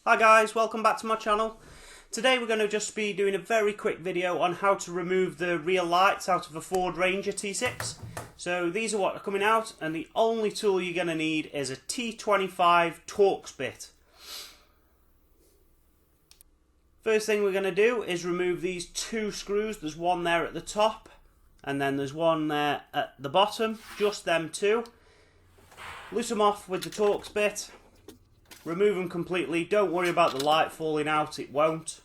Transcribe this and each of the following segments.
Hi guys, welcome back to my channel. Today we're going to just be doing a very quick video on how to remove the rear lights out of a Ford Ranger T6. So these are what are coming out, and the only tool you're going to need is a T25 Torx bit. First thing we're going to do is remove these two screws. There's one there at the top and then there's one there at the bottom, just them two. Loosen them off with the Torx bit. Remove them completely. Don't worry about the light falling out, it won't.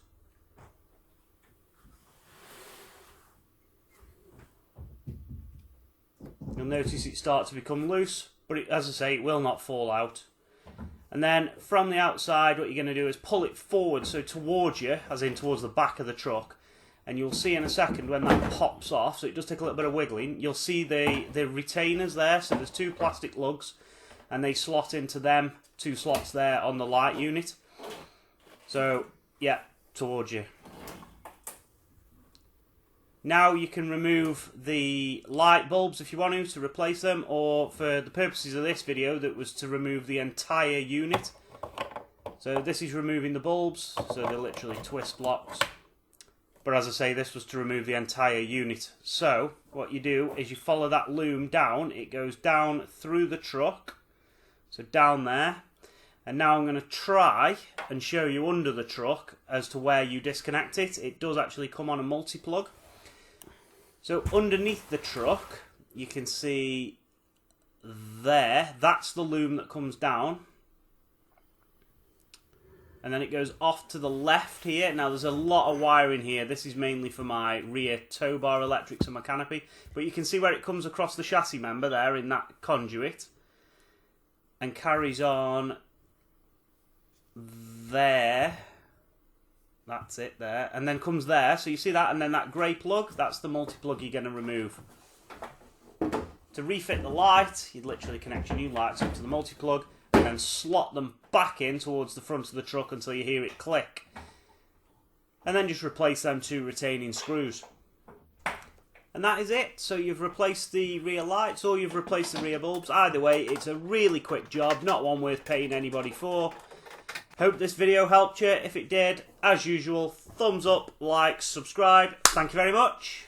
You'll notice it starts to become loose, but as I say, it will not fall out. And then from the outside, what you're going to do is pull it forward, so towards you, as in towards the back of the truck. And you'll see in a second when that pops off, so it does take a little bit of wiggling, you'll see the retainers there. So there's two plastic lugs, and they slot into them. Two slots there on the light unit. So yeah, towards you. Now you can remove the light bulbs if you want to replace them, or for the purposes of this video, that was to remove the entire unit. So this is removing the bulbs, so they're literally twist locks. But as I say, this was to remove the entire unit. So what you do is you follow that loom down. It goes down through the truck, so down there. And now I'm going to try and show you under the truck as to where you disconnect it. It does actually come on a multi-plug. So underneath the truck, you can see there, that's the loom that comes down. And then it goes off to the left here. Now there's a lot of wiring here. This is mainly for my rear tow bar electrics and my canopy. But you can see where it comes across the chassis member there in that conduit. And carries on there. That's it there. And then comes there. So you see that, and then that grey plug, that's the multi-plug you're going to remove. To refit the light, you'd literally connect your new lights up to the multi-plug and then slot them back in towards the front of the truck until you hear it click. And then just replace them two retaining screws. And that is it. So you've replaced the rear lights or you've replaced the rear bulbs. Either way, it's a really quick job, not one worth paying anybody for. Hope this video helped you. If it did, as usual, thumbs up, like, subscribe. Thank you very much.